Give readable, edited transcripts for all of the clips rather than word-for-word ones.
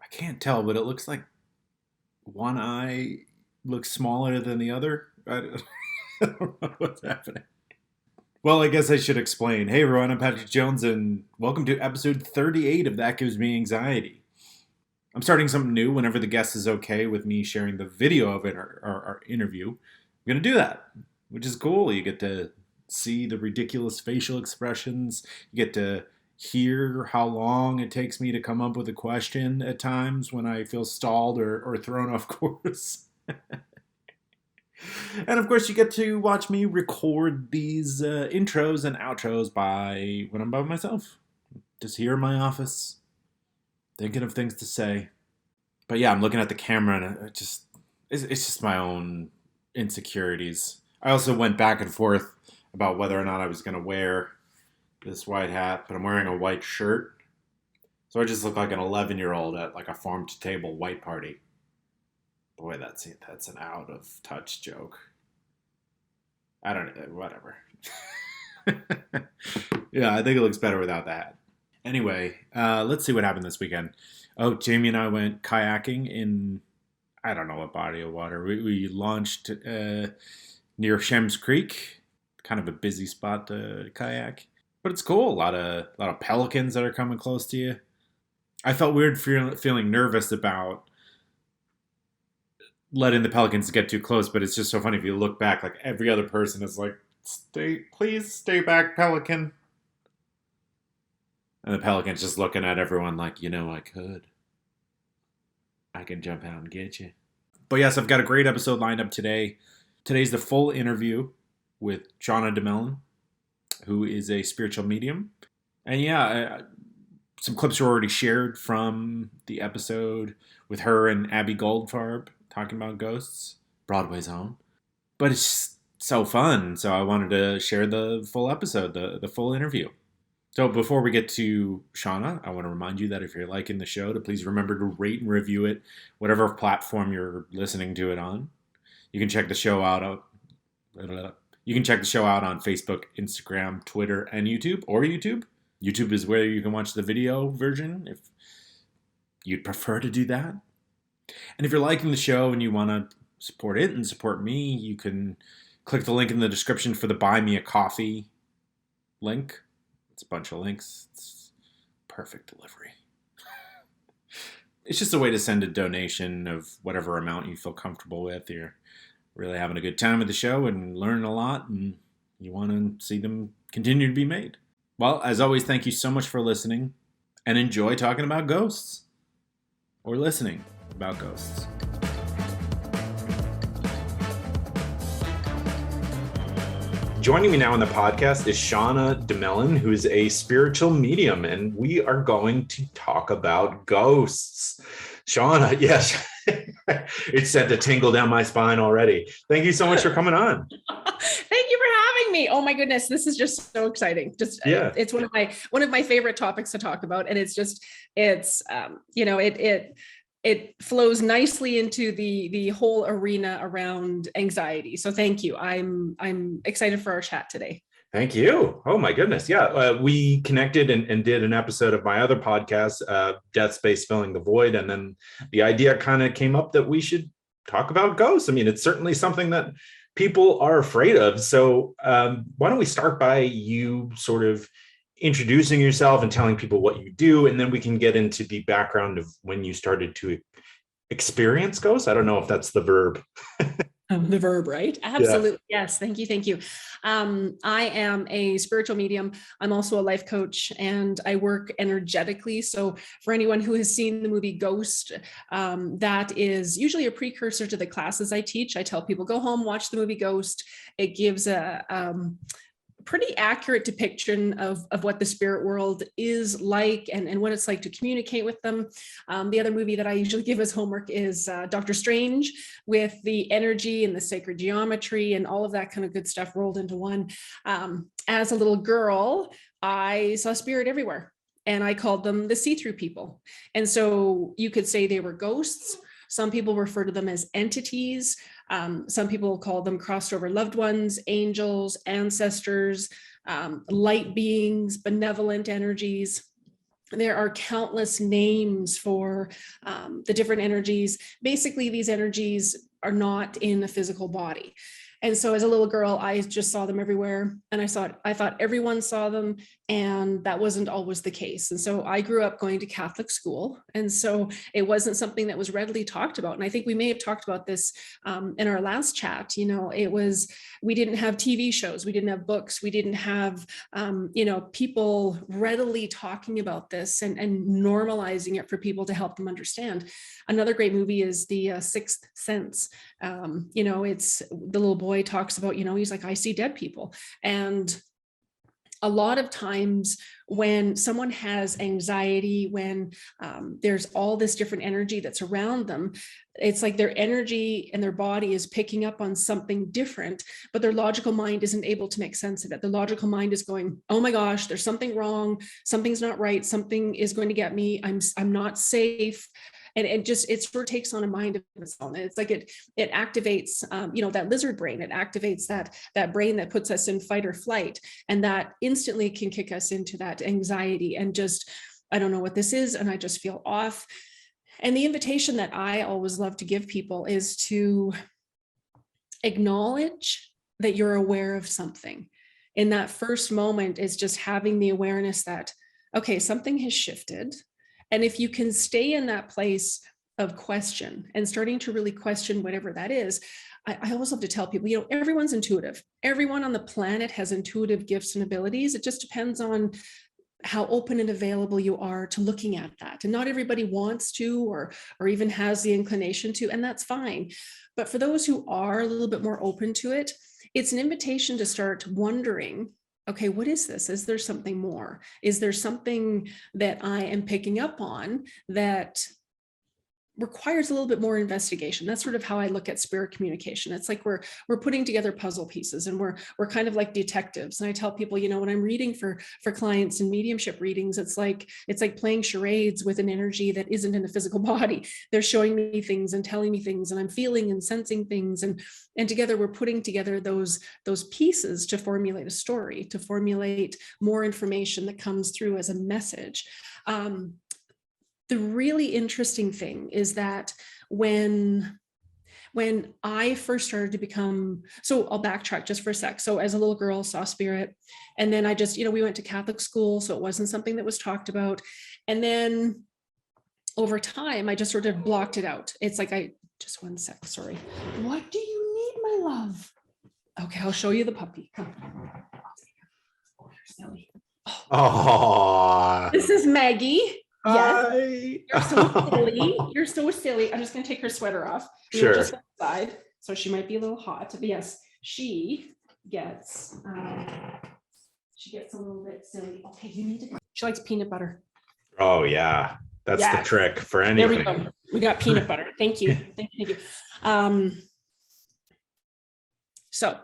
I can't tell, but it looks like one eye looks smaller than the other. I don't know what's happening. Well, I guess I should explain. Hey everyone, I'm Patrick Jones, and welcome to episode 38 of That Gives Me Anxiety. I'm starting something new whenever the guest is okay with me sharing the video of it or our interview. I'm going to do that, which is cool. You get to see the ridiculous facial expressions. You get to hear how long it takes me to come up with a question at times when I feel stalled or thrown off course. And of course, you get to watch me record these intros and outros when I'm by myself. Just here in my office, thinking of things to say. But yeah, I'm looking at the camera and it's just my own insecurities. I also went back and forth about whether or not I was going to wear this white hat, but I'm wearing a white shirt. So I just look like an 11-year-old at like a farm to table white party. Boy, that's an out of touch joke. I don't know, whatever. Yeah, I think it looks better without that. Anyway, let's see what happened this weekend. Oh, Jamie and I went kayaking in, I don't know what body of water. We launched near Shems Creek, kind of a busy spot to kayak. But it's cool. A lot of pelicans that are coming close to you. I felt weird feeling nervous about letting the pelicans get too close, but it's just so funny if you look back, like every other person is like, please stay back, pelican. And the pelican's just looking at everyone like, I can jump out and get you. But yes, I've got a great episode lined up today. Today's the full interview with Shauna Domalain, who is a spiritual medium. And yeah, some clips were already shared from the episode with her and Abby Goldfarb talking about ghosts, Broadway's own. But it's just so fun, so I wanted to share the full episode, the full interview. So before we get to Shauna, I want to remind you that if you're liking the show, to please remember to rate and review it, whatever platform you're listening to it on. You can check the show out. You can check the show out on Facebook, Instagram, Twitter, and YouTube, or YouTube. YouTube is where you can watch the video version if you'd prefer to do that. And if you're liking the show and you want to support it and support me, you can click the link in the description for the Buy Me a Coffee link. It's a bunch of links. It's perfect delivery. It's just a way to send a donation of whatever amount you feel comfortable with. You're really having a good time with the show and learning a lot, and you want to see them continue to be made. Well, as always, thank you so much for listening, and enjoy talking about ghosts. Or listening about ghosts. Joining me now on the podcast is Shauna Domalain, who is a spiritual medium, and we are going to talk about ghosts. Shauna, yes, it's set to tingle down my spine already. Thank you so much for coming on. Thank you for having me. Oh my goodness, this is just so exciting. It's one of my favorite topics to talk about, and it flows nicely into the whole arena around anxiety. So thank you. I'm excited for our chat today. Thank you. Oh my goodness. Yeah. We connected and did an episode of my other podcast, Death Space Filling the Void. And then the idea kind of came up that we should talk about ghosts. I mean, it's certainly something that people are afraid of. So why don't we start by you sort of introducing yourself and telling people what you do, and then we can get into the background of when you started to experience ghosts. I don't know if that's the verb. The verb, right? Absolutely. Yeah. Yes. Thank you. I am a spiritual medium. I'm also a life coach, and I work energetically. So for anyone who has seen the movie Ghost, that is usually a precursor to the classes I teach. I tell people, go home, watch the movie Ghost. It gives a pretty accurate depiction of what the spirit world is like and what it's like to communicate with them. The other movie that I usually give as homework is Doctor Strange, with the energy and the sacred geometry and all of that kind of good stuff rolled into one. As a little girl, I saw spirit everywhere, and I called them the see-through people. And so you could say they were ghosts. Some people refer to them as entities. Some people call them crossed over loved ones, angels, ancestors, light beings, benevolent energies. there are countless names for the different energies. Basically, these energies are not in a physical body. And so as a little girl, I just saw them everywhere. And I thought everyone saw them, and that wasn't always the case. And so I grew up going to Catholic school. And so it wasn't something that was readily talked about. And I think we may have talked about this in our last chat. We didn't have TV shows, we didn't have books, we didn't have, people readily talking about this and normalizing it for people to help them understand. Another great movie is The Sixth Sense. It's the little boy talks about, he's like, I see dead people. And a lot of times when someone has anxiety, when there's all this different energy that's around them, it's like their energy and their body is picking up on something different, but their logical mind isn't able to make sense of it. The logical mind is going, oh my gosh, there's something wrong. Something's not right. Something is going to get me. I'm not safe. And it sort of takes on a mind of its own. And it's like it activates, that lizard brain. It activates that brain that puts us in fight or flight, and that instantly can kick us into that anxiety and just, I don't know what this is, and I just feel off. And the invitation that I always love to give people is to acknowledge that you're aware of something. In that first moment is just having the awareness that, okay, something has shifted. And if you can stay in that place of question and starting to really question whatever that is, I always love to tell people, everyone's intuitive. Everyone on the planet has intuitive gifts and abilities. It just depends on how open and available you are to looking at that. And not everybody wants to or even has the inclination to, and that's fine. But for those who are a little bit more open to it, it's an invitation to start wondering, okay, what is this? Is there something more? Is there something that I am picking up on that requires a little bit more investigation? That's sort of how I look at spirit communication. It's like we're putting together puzzle pieces, and we're kind of like detectives. And I tell people, when I'm reading for clients and mediumship readings, it's like playing charades with an energy that isn't in a physical body. They're showing me things and telling me things, and I'm feeling and sensing things, and together we're putting together those pieces to formulate a story, to formulate more information that comes through as a message. The really interesting thing is that when I first started to become, so I'll backtrack just for a sec. So as a little girl, saw spirit. And then I just, we went to Catholic school, so it wasn't something that was talked about. And then over time, I just sort of blocked it out. It's like, just one sec, sorry. What do you need, my love? Okay, I'll show you the puppy. Come. Oh, you're silly. Oh, this is Maggie. Yes, hi. you're so silly. You're so silly. I'm just going to take her sweater off. Sure. Just outside, so she might be a little hot. But yes, she gets a little bit silly. Okay, you need to. She likes peanut butter. Oh yeah, that's the trick for anything. There we go. We got peanut butter. Thank you. Thank you. So,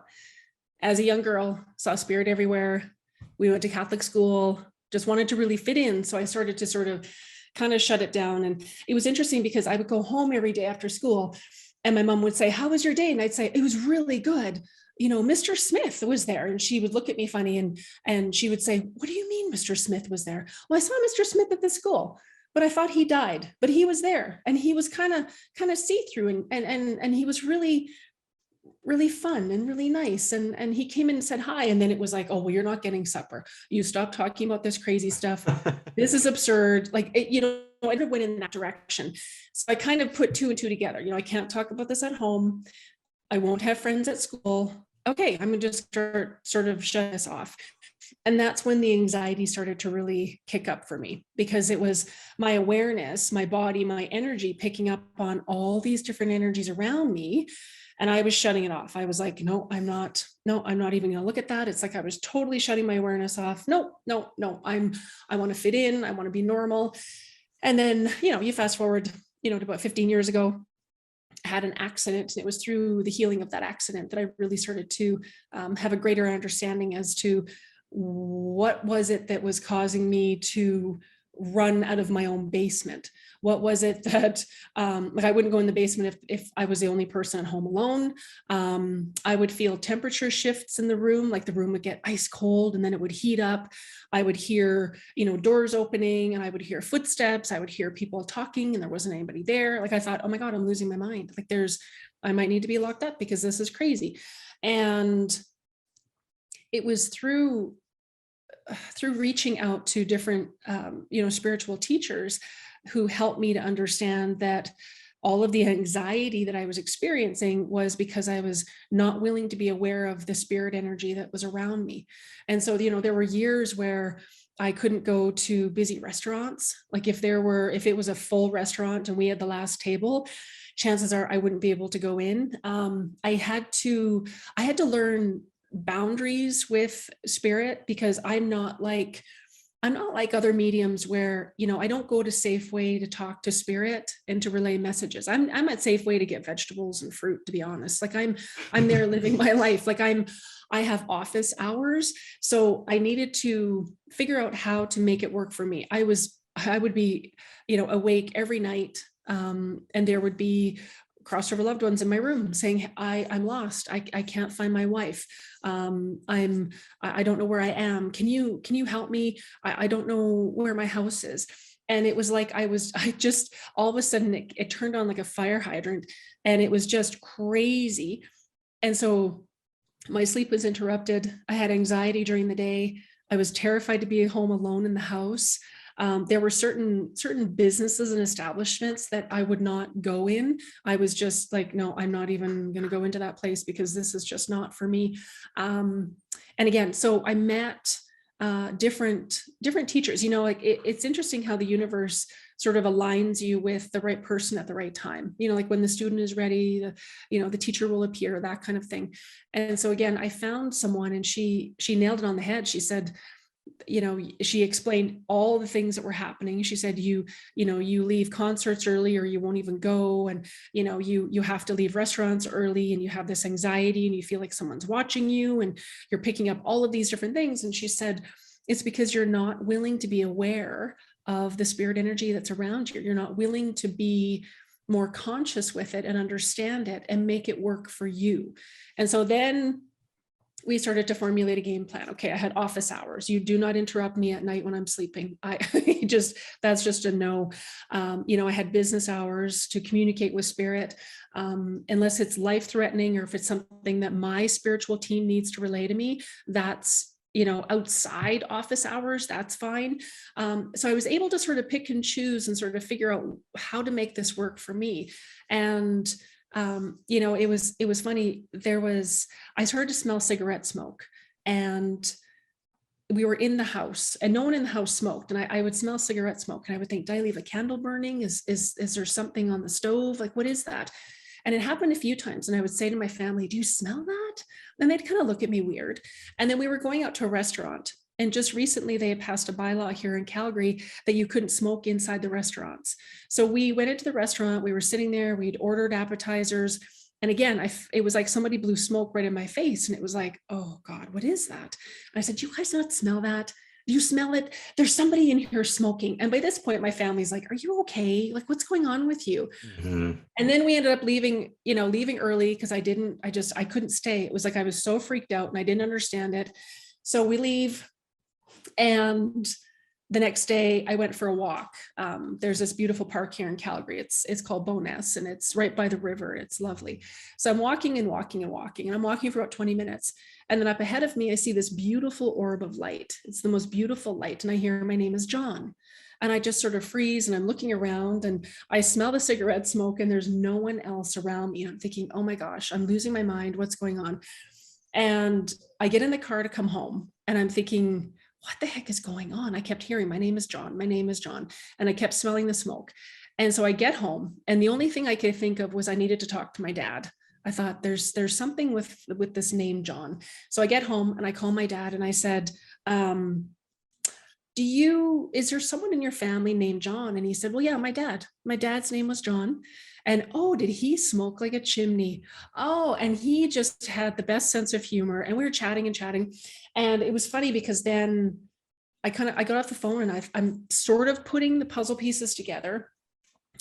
as a young girl, saw spirit everywhere. We went to Catholic school. Just wanted to really fit in. So I started to sort of kind of shut it down. And it was interesting because I would go home every day after school, and my mom would say, how was your day? And I'd say, it was really good. Mr. Smith was there. And she would look at me funny and she would say, what do you mean Mr. Smith was there? Well, I saw Mr. Smith at the school, but I thought he died, but he was there, and he was kind of see-through, and he was really, really fun and really nice. And he came in and said hi. And then it was like, oh, well, you're not getting supper. You stop talking about this crazy stuff. This is absurd. Like, I went in that direction. So I kind of put two and two together. I can't talk about this at home. I won't have friends at school. Okay, I'm going to just sort of shut this off. And that's when the anxiety started to really kick up for me, because it was my awareness, my body, my energy picking up on all these different energies around me. And I was shutting it off. I was like, no, I'm not even going to look at that. It's like I was totally shutting my awareness off. No, I want to fit in. I want to be normal. And then, you fast forward, to about 15 years ago, I had an accident. And it was through the healing of that accident that I really started to have a greater understanding as to what was it that was causing me to run out of my own basement? What was it that, like I wouldn't go in the basement if I was the only person at home alone. I would feel temperature shifts in the room, like the room would get ice cold and then it would heat up. I would hear, doors opening, and I would hear footsteps. I would hear people talking and there wasn't anybody there. Like I thought, oh my God, I'm losing my mind. Like I might need to be locked up because this is crazy. And it was through reaching out to different, spiritual teachers who helped me to understand that all of the anxiety that I was experiencing was because I was not willing to be aware of the spirit energy that was around me. And so, there were years where I couldn't go to busy restaurants. Like if it was a full restaurant and we had the last table, chances are I wouldn't be able to go in. I had to learn boundaries with spirit, because I'm not like other mediums where, I don't go to Safeway to talk to spirit and to relay messages. I'm at Safeway to get vegetables and fruit, to be honest. Like I'm there living my life. Like I have office hours. So I needed to figure out how to make it work for me. I would be, awake every night. And there would be crossover loved ones in my room saying, I'm lost. I can't find my wife. I don't know where I am. Can you help me? I don't know where my house is. And it was like, I just, all of a sudden it turned on like a fire hydrant, and it was just crazy. And so my sleep was interrupted. I had anxiety during the day. I was terrified to be home alone in the house. There were certain businesses and establishments that I would not go in. I was just like, no, I'm not even going to go into that place because this is just not for me. And again, so I met different teachers. It's interesting how the universe sort of aligns you with the right person at the right time. Like when the student is ready, the teacher will appear, that kind of thing. And so again, I found someone, and she nailed it on the head. She said, she explained all the things that were happening. She said, you leave concerts early or you won't even go. And, you have to leave restaurants early, and you have this anxiety and you feel like someone's watching you and you're picking up all of these different things. And she said, it's because you're not willing to be aware of the spirit energy that's around you. You're not willing to be more conscious with it and understand it and make it work for you. And so then we started to formulate a game plan. Okay, I had office hours. You do not interrupt me at night when I'm sleeping. That's just a no. I had business hours to communicate with spirit, unless it's life-threatening or if it's something that my spiritual team needs to relay to me. That's outside office hours, that's fine. So I was able to sort of pick and choose and sort of figure out how to make this work for me. And it was funny. I started to smell cigarette smoke, and we were in the house and no one in the house smoked. And I would smell cigarette smoke, and I would think, did I leave a candle burning? Is there something on the stove? Like, what is that? And it happened a few times. And I would say to my family, do you smell that? And they'd kind of look at me weird. And then we were going out to a restaurant. And just recently they had passed a bylaw here in Calgary that you couldn't smoke inside the restaurants. So we went into the restaurant, we were sitting there, we'd ordered appetizers. And again, it was like somebody blew smoke right in my face. And it was like, oh God, what is that? And I said, you guys not smell that? Do you smell it? There's somebody in here smoking. And by this point, my family's like, are you okay? Like, what's going on with you? Mm-hmm. And then we ended up leaving early because I couldn't stay. It was like, I was so freaked out and I didn't understand it. So we leave. And the next day I went for a walk. There's this beautiful park here in Calgary. It's called Bowness, and it's right by the river. It's lovely. So I'm walking and walking and walking, and I'm walking for about 20 minutes. And then up ahead of me, I see this beautiful orb of light. It's the most beautiful light. And I hear, my name is John. And I just sort of freeze, and I'm looking around, and I smell the cigarette smoke, and there's no one else around me. And I'm thinking, oh my gosh, I'm losing my mind. What's going on? And I get in the car to come home, and I'm thinking, what the heck is going on? I kept hearing, my name is John, my name is John. And I kept smelling the smoke. And so I get home, and the only thing I could think of was I needed to talk to my dad. I thought there's something with this name, John. So I get home and I call my dad and I said, is there someone in your family named John? And he said, well, yeah, my dad's name was John. And, oh, did he smoke like a chimney? Oh, and he just had the best sense of humor. And we were chatting and chatting. And it was funny because then I got off the phone and I'm sort of putting the puzzle pieces together.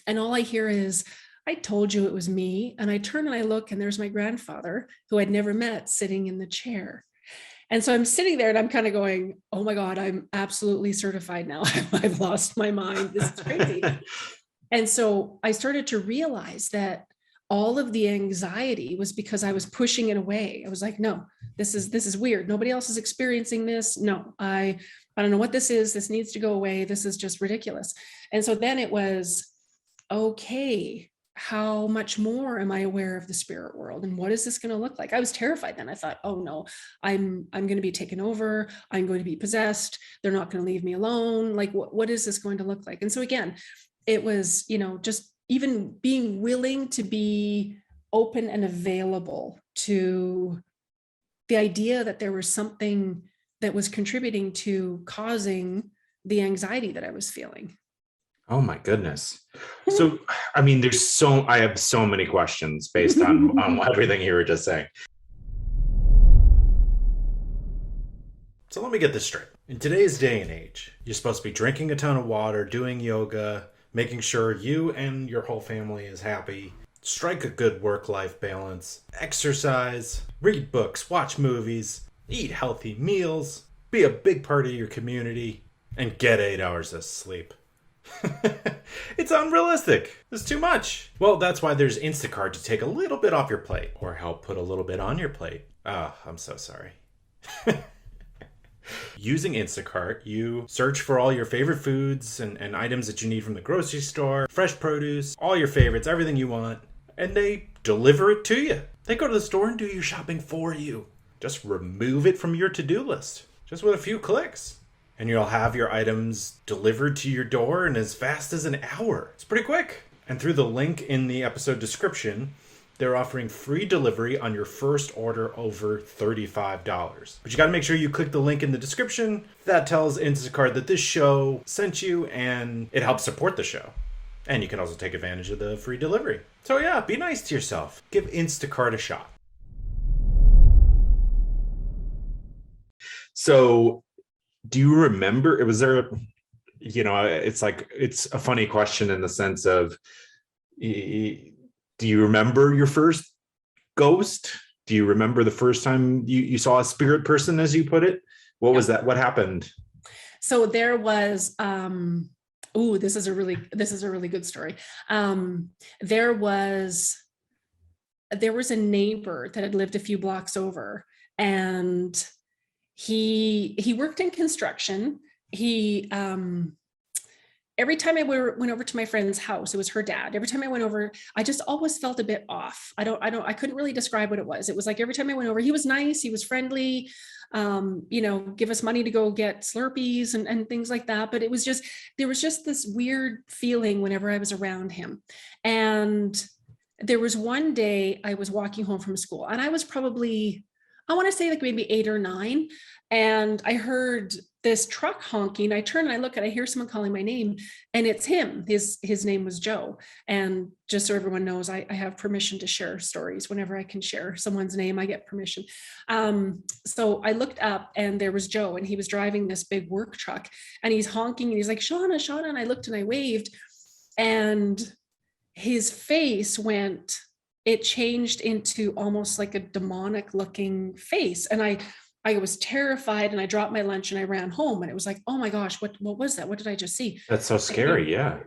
And all I hear is, I told you it was me. And I turn and I look, and there's my grandfather, who I'd never met, sitting in the chair. And so I'm sitting there and I'm kind of going, oh my God, I'm absolutely certified now. I've lost my mind. This is crazy. And so I started to realize that all of the anxiety was because I was pushing it away. I was like, no, this is weird. Nobody else is experiencing this. No, I don't know what this is. This needs to go away. This is just ridiculous. And so then it was, okay, how much more am I aware of the spirit world, and what is this going to look like? I was terrified then. I thought, oh no, I'm going to be taken over. I'm going to be possessed. They're not going to leave me alone. Like, what is this going to look like? And so again, it was, just even being willing to be open and available to the idea that there was something that was contributing to causing the anxiety that I was feeling. Oh my goodness. So, I mean, I have so many questions based on everything you were just saying. So let me get this straight. In today's day and age, you're supposed to be drinking a ton of water, doing yoga, making sure you and your whole family is happy, strike a good work-life balance, exercise, read books, watch movies, eat healthy meals, be a big part of your community, and get 8 hours of sleep. It's unrealistic. It's too much. Well, that's why there's Instacart to take a little bit off your plate, or help put a little bit on your plate. Oh, I'm so sorry. Using Instacart, you search for all your favorite foods and items that you need from the grocery store, fresh produce, all your favorites, everything you want, and they deliver it to you. They go to the store and do your shopping for you. Just remove it from your to-do list, just with a few clicks. And you'll have your items delivered to your door in as fast as an hour. It's pretty quick. And through the link in the episode description, they're offering free delivery on your first order over $35. But you got to make sure you click the link in the description. That tells Instacart that this show sent you, and it helps support the show. And you can also take advantage of the free delivery. So yeah, be nice to yourself. Give Instacart a shot. So, do you remember, it's a funny question in the sense of, do you remember your first ghost? Do you remember the first time you saw a spirit person, as you put it? What was that? What happened? So there was, this is a really good story. There was a neighbor that had lived a few blocks over, and he worked in construction. He every time I went over to my friend's house, it was her dad. Every time I went over, I just always felt a bit off. I couldn't really describe what it was. It was like every time I went over, he was nice, he was friendly, give us money to go get Slurpees and things like that. But there was just this weird feeling whenever I was around him. And there was one day I was walking home from school, and I was probably, I want to say like maybe 8 or 9. And I heard this truck honking. I turn and I look, and I hear someone calling my name, and it's him. His name was Joe. And just so everyone knows, I have permission to share stories. Whenever I can share someone's name, I get permission. So I looked up, and there was Joe, and he was driving this big work truck, and he's honking, and he's like, Shauna, Shauna. And I looked and I waved, and his face it changed into almost like a demonic looking face. And I was terrified, and I dropped my lunch and I ran home, and it was like, oh my gosh, what was that? What did I just see? That's so scary. Yeah.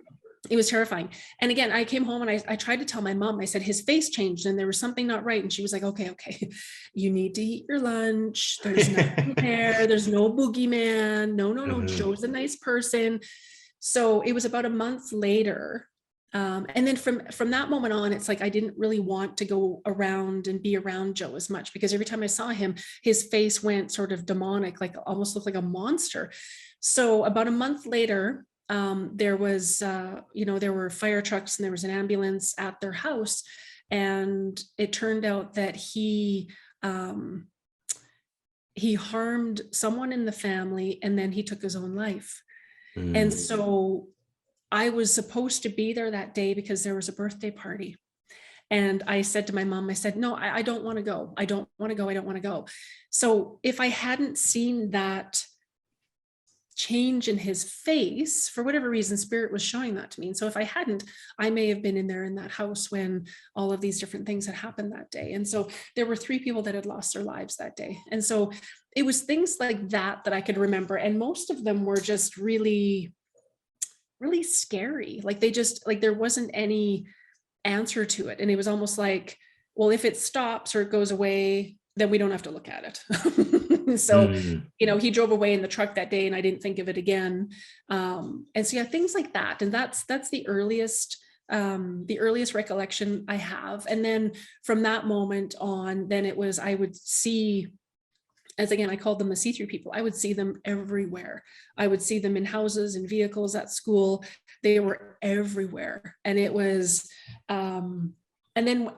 It was terrifying. And again, I came home and I tried to tell my mom, I said, his face changed and there was something not right. And she was like, okay, you need to eat your lunch. There's nothing there. There's no boogeyman. No, Mm-hmm. Joe's a nice person. So it was about a month later. And then from that moment on, it's like I didn't really want to go around and be around Joe as much, because every time I saw him, his face went sort of demonic, like almost looked like a monster. So about a month later, there was, there were fire trucks and there was an ambulance at their house. And it turned out that he harmed someone in the family, and then he took his own life. Mm. And so I was supposed to be there that day because there was a birthday party. And I said to my mom, I said, no, I don't want to go. I don't want to go. I don't want to go. So if I hadn't seen that change in his face. For whatever reason, spirit was showing that to me. And so if I hadn't, I may have been in there in that house when all of these different things had happened that day. And so there were 3 people that had lost their lives that day. And so it was things like that that I could remember. And most of them were just really, really scary. Like they just, like there wasn't any answer to it. And it was almost like, well, if it stops or it goes away, then we don't have to look at it. So, he drove away in the truck that day and I didn't think of it again. And so, yeah, things like that. And that's the earliest recollection I have. And then from that moment on, then it was, I would see, as again, I called them the see-through people. I would see them everywhere. I would see them in houses, in vehicles, at school. They were everywhere. And it was, and then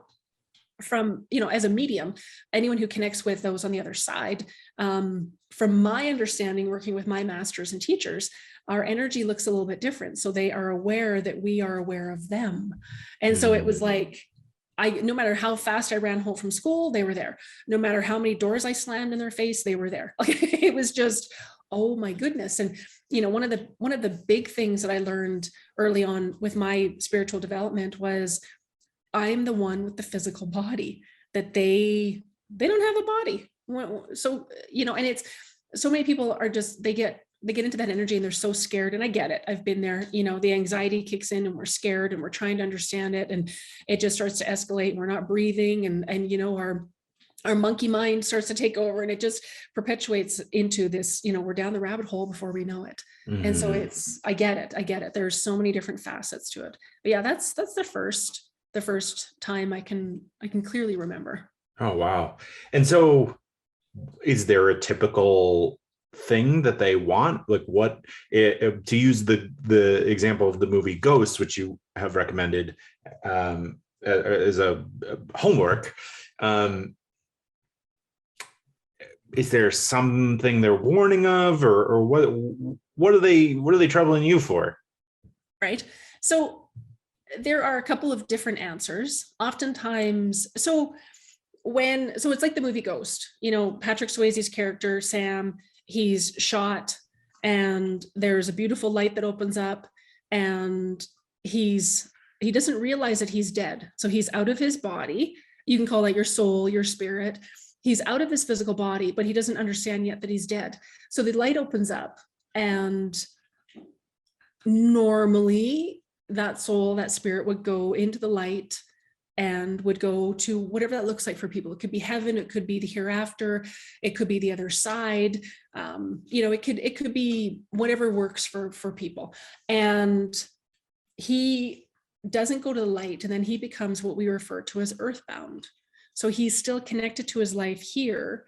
from, as a medium, anyone who connects with those on the other side, from my understanding, working with my masters and teachers, our energy looks a little bit different. So they are aware that we are aware of them. And so it was like, no matter how fast I ran home from school, they were there. No matter how many doors I slammed in their face, they were there. It was just, oh my goodness. And, one of the big things that I learned early on with my spiritual development was I'm the one with the physical body, that they don't have a body. So, and it's so many people are just, they get into that energy and they're so scared. And I get it. I've been there, the anxiety kicks in and we're scared and we're trying to understand it. And it just starts to escalate and we're not breathing. And our monkey mind starts to take over and it just perpetuates into this, we're down the rabbit hole before we know it. And so I get it. There's so many different facets to it. But yeah, that's the first time I can clearly remember. Oh, wow. And so is there a typical thing that they want? Like what, to use the example of the movie Ghosts, which you have recommended as a homework, is there something they're warning of, or what are they troubling you for? Right. So there are a couple of different answers. Oftentimes, so it's like the movie Ghost, Patrick Swayze's character, Sam, he's shot and there's a beautiful light that opens up and he doesn't realize that he's dead. So he's out of his body. You can call that your soul, your spirit. He's out of his physical body, but he doesn't understand yet that he's dead. So the light opens up and normally that soul, that spirit would go into the light and would go to whatever that looks like for people. It could be heaven, it could be the hereafter, it could be the other side. It could be whatever works for people. And he doesn't go to the light, and then he becomes what we refer to as earthbound. So he's still connected to his life here,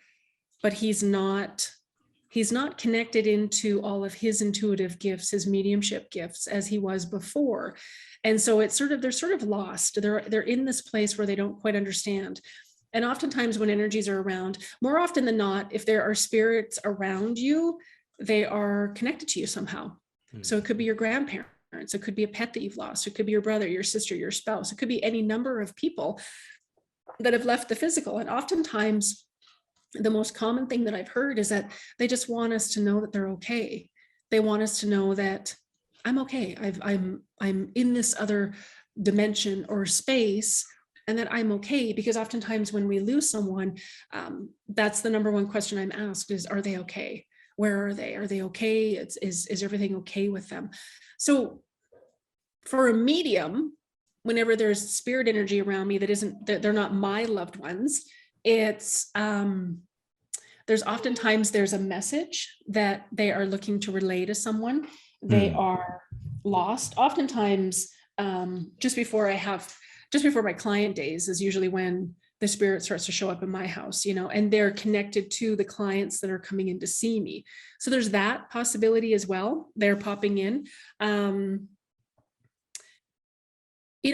but he's not connected into all of his intuitive gifts, his mediumship gifts, as he was before. And so they're sort of lost. They're in this place where they don't quite understand. And oftentimes when energies are around, more often than not, if there are spirits around you, they are connected to you somehow. So it could be your grandparents, it could be a pet that you've lost, it could be your brother, your sister, your spouse, it could be any number of people that have left the physical. And oftentimes the most common thing that I've heard is that they just want us to know that they're okay. They want us to know that I'm okay. I'm in this other dimension or space, and that I'm okay. Because oftentimes when we lose someone, that's the number one question I'm asked is, are they okay? Where are they? Are they okay? Is everything okay with them? So for a medium, whenever there's spirit energy around me they're not my loved ones, it's there's oftentimes there's a message that they are looking to relay to someone. They are lost. Oftentimes, just before my client days is usually when the spirit starts to show up in my house, and they're connected to the clients that are coming in to see me. So there's that possibility as well. They're popping in.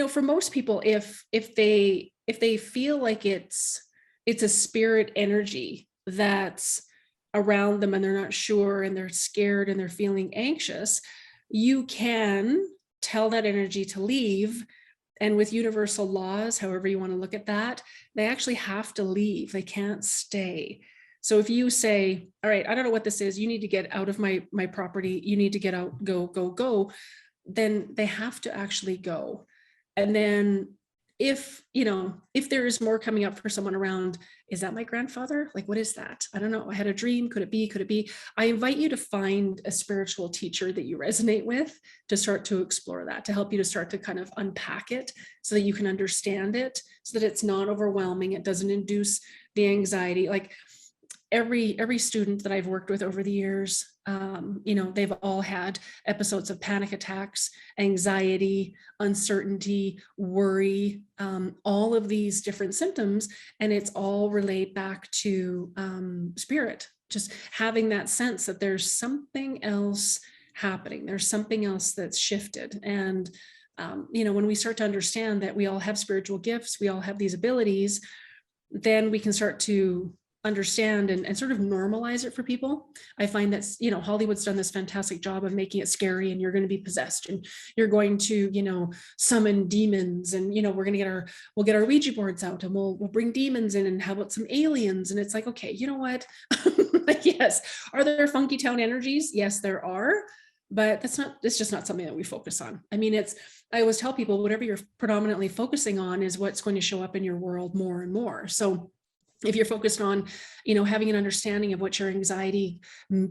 For most people, if they feel like it's a spirit energy that's around them and they're not sure and they're scared and they're feeling anxious, you can tell that energy to leave. And with universal laws, however you want to look at that, they actually have to leave. They can't stay. So if you say, all right, I don't know what this is, you need to get out of my property, you need to get out, go, then they have to actually go. And then if there is more coming up for someone around, is that my grandfather? Like, what is that? I don't know. I had a dream. Could it be? I invite you to find a spiritual teacher that you resonate with, to start to explore that, to help you to start to kind of unpack it so that you can understand it, so that it's not overwhelming. It doesn't induce the anxiety. Like every student that I've worked with over the years, they've all had episodes of panic attacks, anxiety, uncertainty, worry, all of these different symptoms. And it's all relayed back to spirit, just having that sense that there's something else happening. There's something else that's shifted. And, when we start to understand that we all have spiritual gifts, we all have these abilities, then we can start to understand and sort of normalize it for people. I find that, Hollywood's done this fantastic job of making it scary, and you're going to be possessed, and you're going to, summon demons, and, we're going to we'll get our Ouija boards out, and we'll bring demons in, and how about some aliens? And it's like, okay, you know what? Yes. Are there funky town energies? Yes, there are. But it's just not something that we focus on. I mean, I always tell people, whatever you're predominantly focusing on is what's going to show up in your world more and more. So if you're focused on, having an understanding of what your anxiety,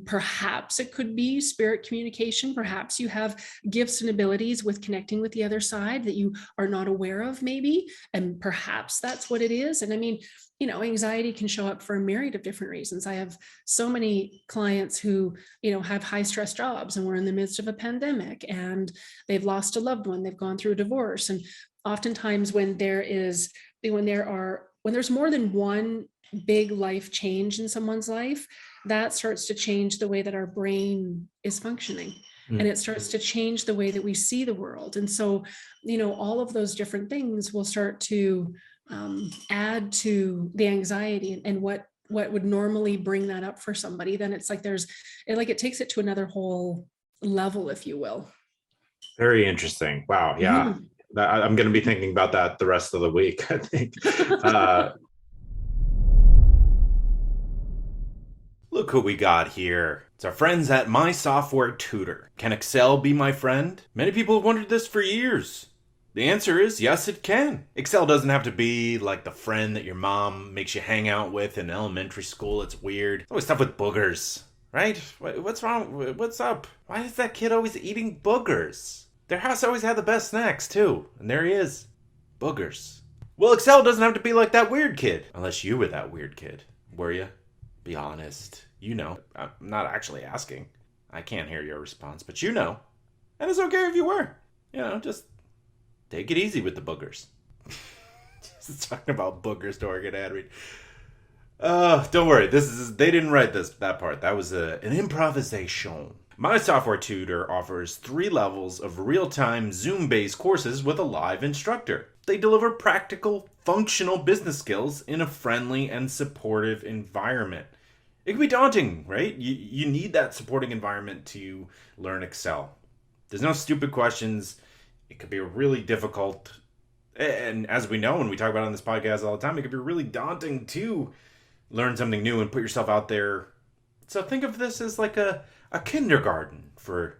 perhaps it could be spirit communication. Perhaps you have gifts and abilities with connecting with the other side that you are not aware of, maybe. And perhaps that's what it is. And I mean, anxiety can show up for a myriad of different reasons. I have so many clients who, have high stress jobs, and we're in the midst of a pandemic, and they've lost a loved one. They've gone through a divorce. And oftentimes when there's more than one big life change in someone's life, that starts to change the way that our brain is functioning. And it starts to change the way that we see the world. And so, all of those different things will start to add to the anxiety, and what would normally bring that up for somebody. Then it's like it takes it to another whole level, if you will. Very interesting. Wow. Yeah. Mm-hmm. I'm going to be thinking about that the rest of the week, I think. Look who we got here. It's our friends at My Software Tutor. Can Excel be my friend? Many people have wondered this for years. The answer is yes, it can. Excel doesn't have to be like the friend that your mom makes you hang out with in elementary school. It's weird. It's always stuff with boogers, right? What's wrong? What's up? Why is that kid always eating boogers? Their house always had the best snacks, too. And there he is. Boogers. Well, Excel doesn't have to be like that weird kid. Unless you were that weird kid. Were you? Be honest. You know. I'm not actually asking. I can't hear your response, but you know. And it's okay if you were. Just take it easy with the boogers. Just talking about boogers to get ad read. Don't worry. They didn't write that part. That was an improvisation. My Software Tutor offers 3 levels of real-time Zoom-based courses with a live instructor. They deliver practical, functional business skills in a friendly and supportive environment. It can be daunting, right? You need that supporting environment to learn Excel. There's no stupid questions. It could be really difficult. And as we know, when we talk about it on this podcast all the time, it could be really daunting to learn something new and put yourself out there. So think of this as like a kindergarten for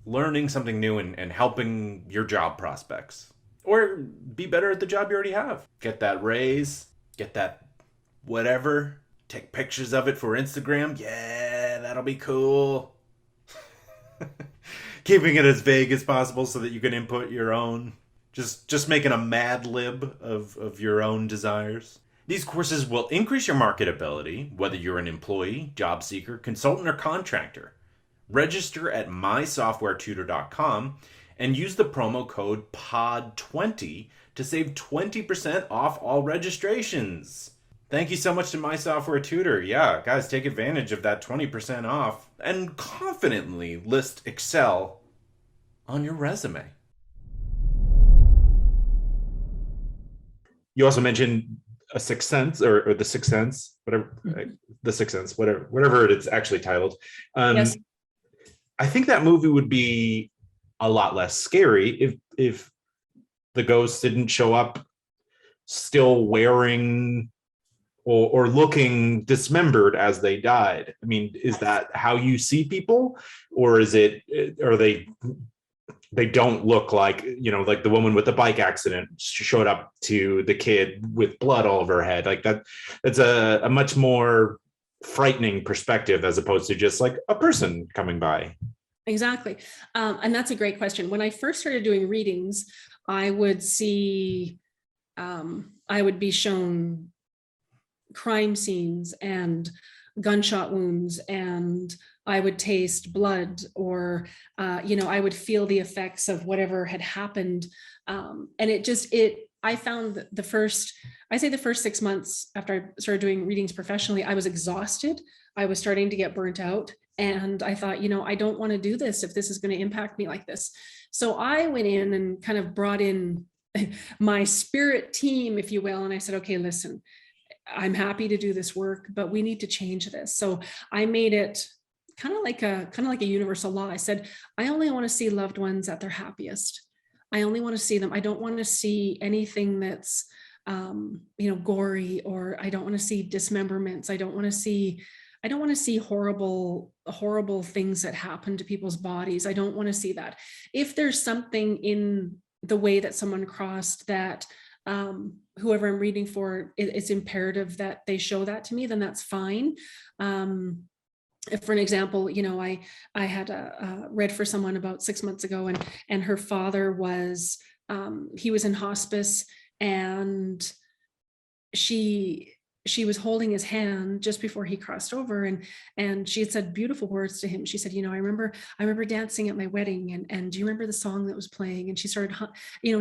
learning something new and helping your job prospects. Or be better at the job you already have. Get that raise, get that whatever, take pictures of it for Instagram. Yeah, that'll be cool. Keeping it as vague as possible so that you can input your own. Just making a Mad Lib of your own desires. These courses will increase your marketability, whether you're an employee, job seeker, consultant, or contractor. Register at mysoftwaretutor.com and use the promo code POD20 to save 20% off all registrations. Thank you so much to My Software Tutor. Yeah, guys, take advantage of that 20% off and confidently list Excel on your resume. You also mentioned a Sixth Sense or the Sixth Sense, whatever, the Sixth Sense, whatever it's actually titled. Yes. I think that movie would be a lot less scary if the ghost didn't show up still wearing or looking dismembered as they died. I mean, is that how you see people, or is it, are they don't look like, like the woman with the bike accident showed up to the kid with blood all over her head, like that's a much more frightening perspective as opposed to just like a person coming by. Exactly. And that's a great question. When I first started doing readings, I would see, I would be shown crime scenes and gunshot wounds, and I would taste blood, or I would feel the effects of whatever had happened. And I found the first 6 months after I started doing readings professionally, I was exhausted. I was starting to get burnt out. And I thought, I don't want to do this if this is going to impact me like this. So I went in and kind of brought in my spirit team, if you will. And I said, okay, listen, I'm happy to do this work, but we need to change this. So I made it kind of like a universal law. I said, I only want to see loved ones at their happiest. I only want to see them. I don't want to see anything that's, gory, or I don't want to see dismemberments. I don't want to see horrible things that happen to people's bodies. I don't want to see that. If there's something in the way that someone crossed that whoever I'm reading for, it's imperative that they show that to me, then that's fine. If, for an example, I had read for someone about 6 months ago, and her father was, he was in hospice, and she was holding his hand just before he crossed over, and she had said beautiful words to him. She said, I remember dancing at my wedding, and do you remember the song that was playing? And she started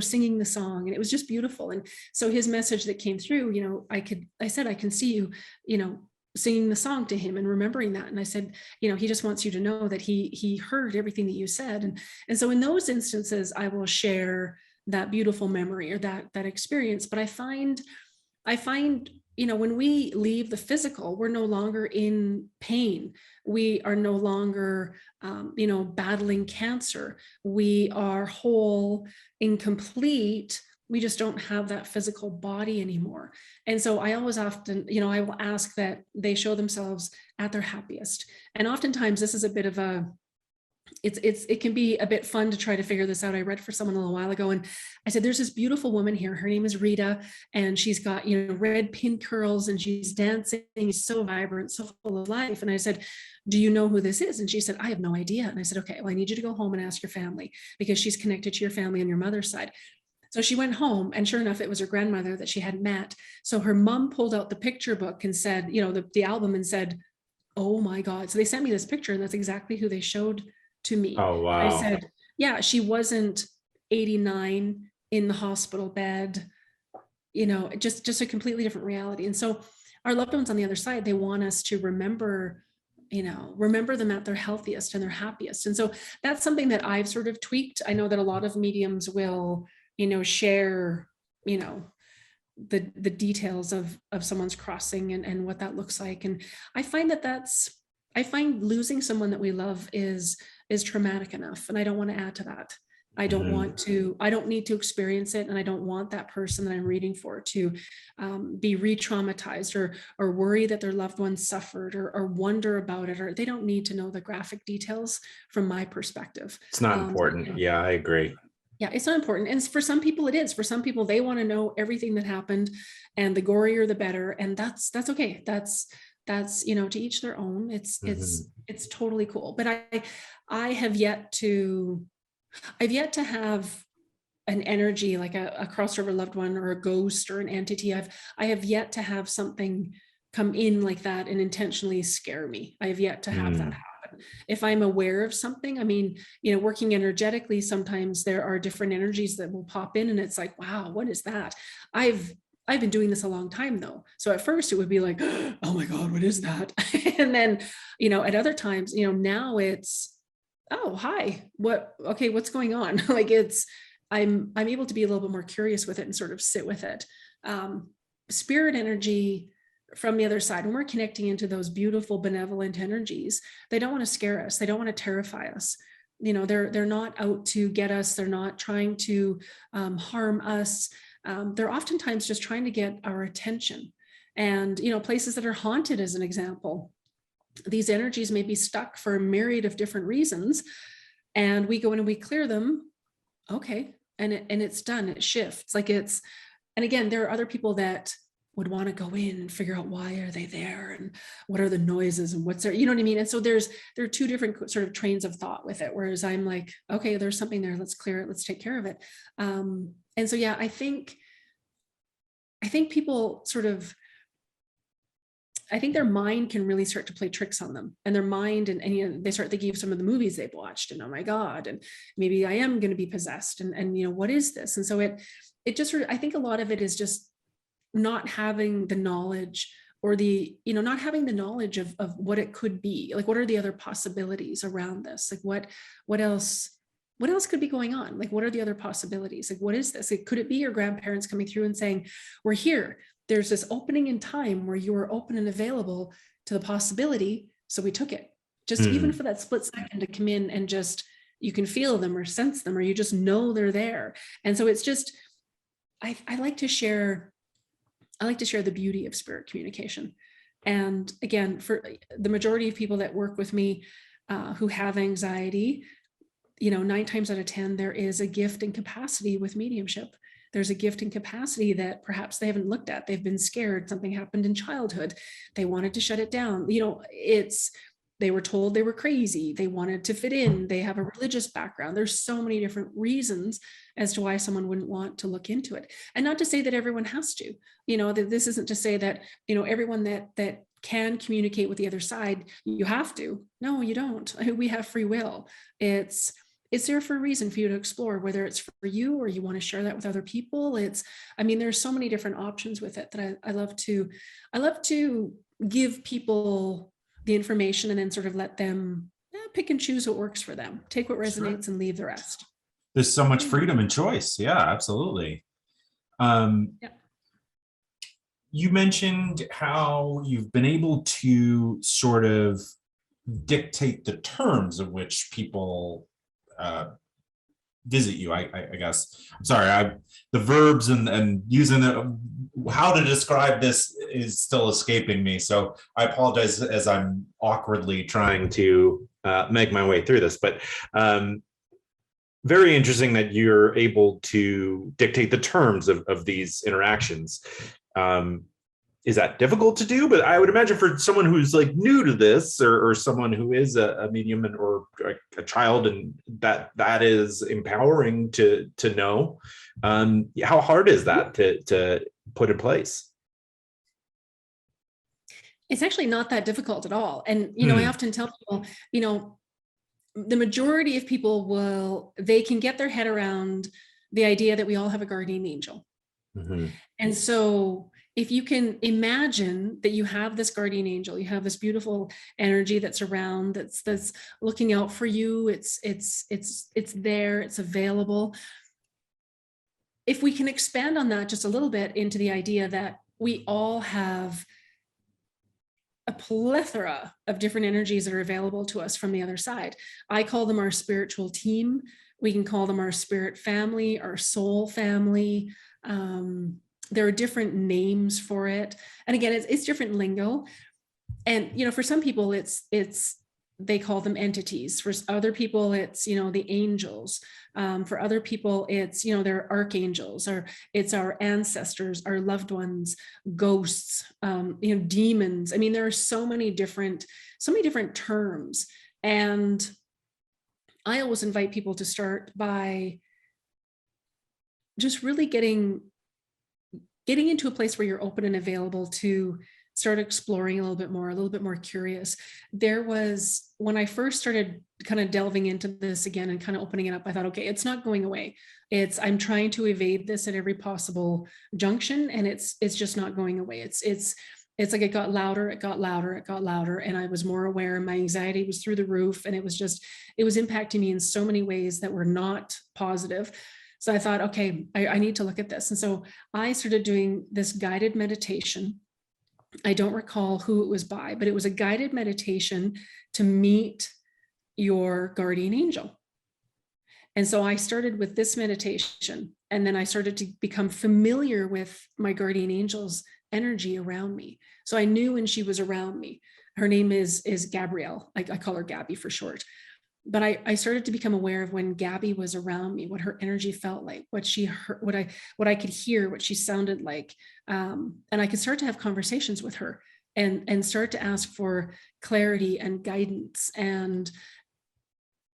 singing the song, and it was just beautiful. And so his message that came through, I said I can see you singing the song to him and remembering that. And I said, he just wants you to know that he heard everything that you said. And so in those instances, I will share that beautiful memory or that experience. But I find when we leave the physical, we're no longer in pain. We are no longer, battling cancer. We are whole, incomplete. We just don't have that physical body anymore. And so I always often, I will ask that they show themselves at their happiest. And oftentimes this is a bit of it can be a bit fun to try to figure this out. I read for someone a little while ago, and I said, there's this beautiful woman here. Her name is Rita, and she's got, red pin curls, and she's dancing. She's so vibrant, so full of life. And I said, do you know who this is? And she said, I have no idea. And I said, okay, well, I need you to go home and ask your family, because she's connected to your family on your mother's side. So she went home, and sure enough, it was her grandmother that she hadn't met. So her mom pulled out the picture book and said, the album, and said, oh my God. So they sent me this picture, and that's exactly who they showed to me. Oh, wow. I said, yeah, she wasn't 89 in the hospital bed, just a completely different reality. And so our loved ones on the other side, they want us to remember them at their healthiest and their happiest. And so that's something that I've sort of tweaked. I know that a lot of mediums will, share, the details of someone's crossing and what that looks like. And I find I find losing someone that we love is traumatic enough. And I don't want to add to that. I don't need to experience it. And I don't want that person that I'm reading for to be re-traumatized or worry that their loved ones suffered or wonder about it, or they don't need to know the graphic details from my perspective. It's not important. Yeah, I agree. Yeah, it's not important. And for some people it is. For some people, they want to know everything that happened, and the gorier the better. And that's okay. That's to each their own. It's totally cool. But I have yet to have an energy like a crossover loved one or a ghost or an entity. I have yet to have something come in like that and intentionally scare me. I have yet to have that happen. If I'm aware of something, I mean, working energetically, sometimes there are different energies that will pop in, and it's like, wow, what is that? I've been doing this a long time though. So at first it would be like, oh my God, what is that? And then, at other times, now it's, oh, hi, what's going on? Like I'm able to be a little bit more curious with it and sort of sit with it. Spirit energy from the other side, when we're connecting into those beautiful, benevolent energies, they don't want to scare us. They don't want to terrify us. They're not out to get us. They're not trying to harm us. They're oftentimes just trying to get our attention. And, places that are haunted, as an example, these energies may be stuck for a myriad of different reasons. And we go in and we clear them. Okay. And it's done. It shifts. And again, there are other people that would want to go in and figure out why are they there and what are the noises and what's there, you know what I mean? And so there are two different sort of trains of thought with it. Whereas I'm like, okay, there's something there. Let's clear it. Let's take care of it. And so, yeah, I think people I think their mind can really start to play tricks on them, and their mind and they start thinking of some of the movies they've watched, and oh my God, and maybe I am going to be possessed, and what is this? And so it just I think a lot of it is just not having the knowledge, or not having the knowledge of what it could be. Like, what are the other possibilities around this? Like, what else could be going on? Like, what are the other possibilities? Like, what is this? Could it be your grandparents coming through and saying, we're here. There's this opening in time where you were open and available to the possibility. So we took it, just even for that split second to come in, and just, you can feel them or sense them, or you just know they're there. And so it's just, I like to share the beauty of spirit communication. And again, for the majority of people that work with me who have anxiety, 9 times out of 10, there is a gift and capacity with mediumship. There's a gift and capacity that perhaps they haven't looked at. They've been scared. Something happened in childhood. They wanted to shut it down. They were told they were crazy. They wanted to fit in. They have a religious background. There's so many different reasons as to why someone wouldn't want to look into it. And not to say that everyone has to, that this isn't to say that, everyone that can communicate with the other side, you have to. No, you don't. We have free will. It's there for a reason for you to explore, whether it's for you or you want to share that with other people. There's so many different options with it that I love to give people the information, and then sort of let them pick and choose what works for them. Take what resonates and leave the rest. There's so much freedom and choice. Yeah, absolutely. You mentioned how you've been able to sort of dictate the terms of which people visit you. I guess. I'm sorry. The verbs and using how to describe this is still escaping me. So I apologize as I'm awkwardly trying to make my way through this. But very interesting that you're able to dictate the terms of these interactions. Is that difficult to do? But I would imagine for someone who's like new to this, or someone who is a medium or a child, and that is empowering to know. How hard is that to put in place? It's actually not that difficult at all. And, I often tell people, the majority of people they can get their head around the idea that we all have a guardian angel. Mm-hmm. And so if you can imagine that you have this guardian angel, you have this beautiful energy that's around, that's looking out for you. It's there, it's available. If we can expand on that just a little bit into the idea that we all have a plethora of different energies that are available to us from the other side. I call them our spiritual team. We can call them our spirit family, our soul family. There are different names for it. And again, it's different lingo. And, for some people, they call them entities. For other people, it's, the angels. For other people, it's, they're archangels, or it's our ancestors, our loved ones, ghosts, demons. There are so many different terms. And I always invite people to start by just really getting into a place where you're open and available to start exploring a little bit more curious. There was, when I first started kind of delving into this again and kind of opening it up, I thought, okay, it's not going away. I'm trying to evade this at every possible junction, and it's just not going away. It's like it got louder, and I was more aware. My anxiety was through the roof, and it was impacting me in so many ways that were not positive. So I thought, okay, I need to look at this. And so I started doing this guided meditation. I don't recall who it was by, but it was a guided meditation to meet your guardian angel. And so I started with this meditation, and then I started to become familiar with my guardian angels energy around me. So I knew when she was around me. Her name is Gabrielle. I call her Gabby for short. But I started to become aware of when Gabby was around me, what her energy felt like, what she heard, what I could hear, what she sounded like. And I could start to have conversations with her and start to ask for clarity and guidance. And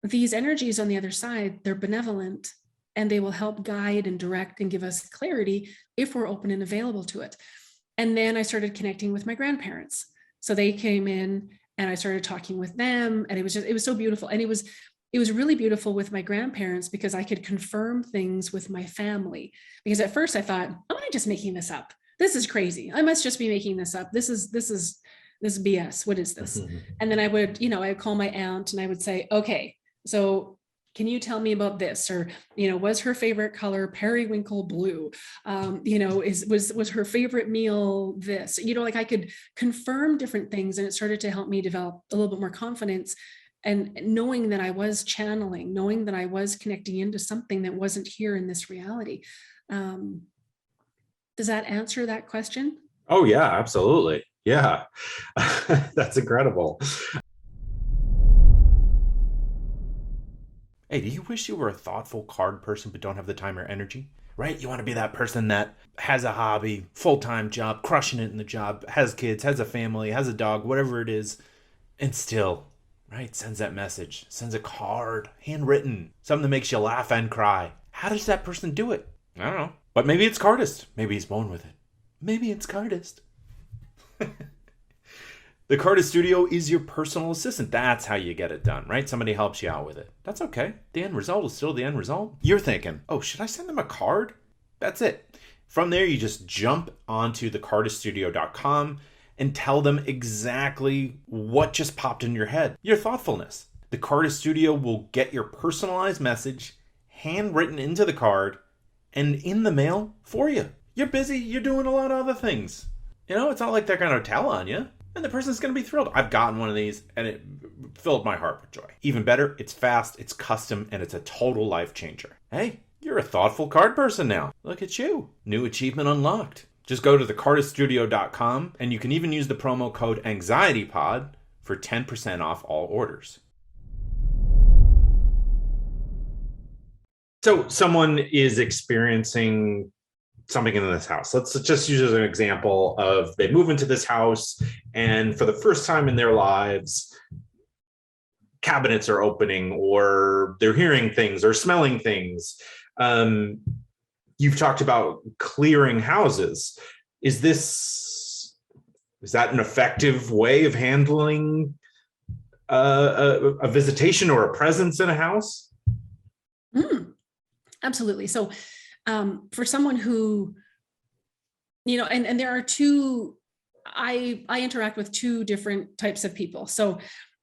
these energies on the other side, they're benevolent, and they will help guide and direct and give us clarity if we're open and available to it. And then I started connecting with my grandparents. So they came in and I started talking with them, and it was so beautiful. And it was really beautiful with my grandparents because I could confirm things with my family. Because at first I thought, am I just making this up? This is crazy. I must just be making this up. This is BS. What is this? And then I would call my aunt and I would say, okay, so can you tell me about this? Or, was her favorite color periwinkle blue? Was her favorite meal this? Like I could confirm different things, and it started to help me develop a little bit more confidence, and knowing that I was channeling, knowing that I was connecting into something that wasn't here in this reality. Does that answer that question? Oh yeah, absolutely. Yeah. That's incredible. Hey, do you wish you were a thoughtful card person but don't have the time or energy? Right? You want to be that person that has a hobby, full-time job, crushing it in the job, has kids, has a family, has a dog, whatever it is, and still, right, sends that message, sends a card, handwritten, something that makes you laugh and cry. How does that person do it? I don't know. But maybe it's Cardist. Maybe he's born with it. Maybe it's Cardist. The Cardist Studio is your personal assistant. That's how you get it done, right? Somebody helps you out with it. That's okay. The end result is still the end result. You're thinking, oh, should I send them a card? That's it. From there, you just jump onto thecardiststudio.com and tell them exactly what just popped in your head, your thoughtfulness. The Cardist Studio will get your personalized message handwritten into the card and in the mail for you. You're busy. You're doing a lot of other things. It's not like they're going to tell on you. And the person's going to be thrilled. I've gotten one of these and it filled my heart with joy. Even better, it's fast, it's custom, and it's a total life changer. Hey, you're a thoughtful card person now. Look at you. New achievement unlocked. Just go to thecardiststudio.com and you can even use the promo code AnxietyPod for 10% off all orders. So someone is experiencing something in this house. Let's just use as an example of they move into this house and for the first time in their lives, cabinets are opening or they're hearing things or smelling things. You've talked about clearing houses. Is that an effective way of handling a visitation or a presence in a house? Absolutely. So for someone who, and there are two, I interact with two different types of people. So,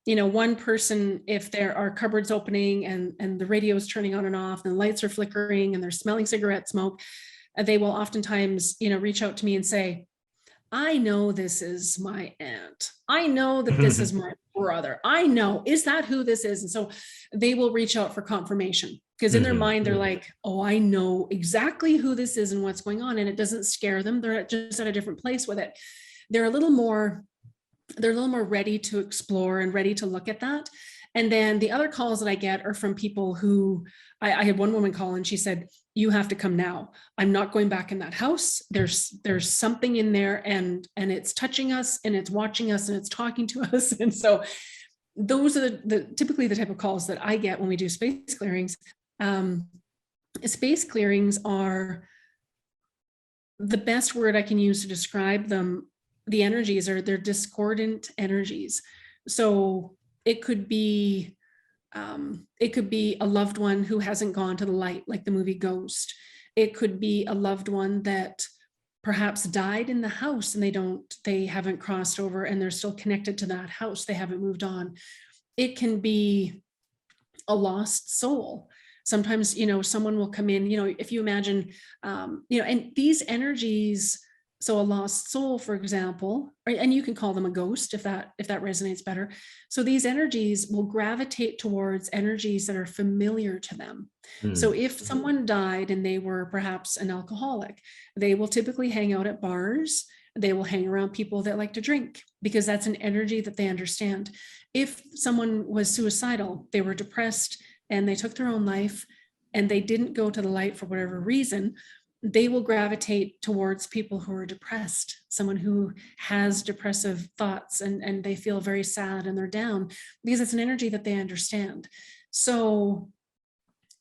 one person, if there are cupboards opening and the radio is turning on and off and the lights are flickering and they're smelling cigarette smoke, they will oftentimes, reach out to me and say, I know this is my aunt. I know that this is my brother. I know, is that who this is? And so they will reach out for confirmation. Because in their mind, they're like, oh, I know exactly who this is and what's going on. And it doesn't scare them. They're just at a different place with it. They're a little more ready to explore and ready to look at that. And then the other calls that I get are from people who, I had one woman call and she said, you have to come now. I'm not going back in that house. There's something in there and it's touching us and it's watching us and it's talking to us. And so those are typically the type of calls that I get when we do space clearings. Space clearings are the best word I can use to describe them. The energies they're discordant energies. So it could be a loved one who hasn't gone to the light, like the movie Ghost. It could be a loved one that perhaps died in the house and they haven't crossed over and they're still connected to that house. They haven't moved on. It can be a lost soul. Sometimes, someone will come in, if you imagine, and these energies, so a lost soul, for example, and you can call them a ghost if that resonates better. So these energies will gravitate towards energies that are familiar to them. So if someone died and they were perhaps an alcoholic, they will typically hang out at bars. they will hang around people that like to drink because that's an energy that they understand. If someone was suicidal, they were depressed and they took their own life and they didn't go to the light for whatever reason, they will gravitate towards people who are depressed, someone who has depressive thoughts and they feel very sad and they're down because it's an energy that they understand. So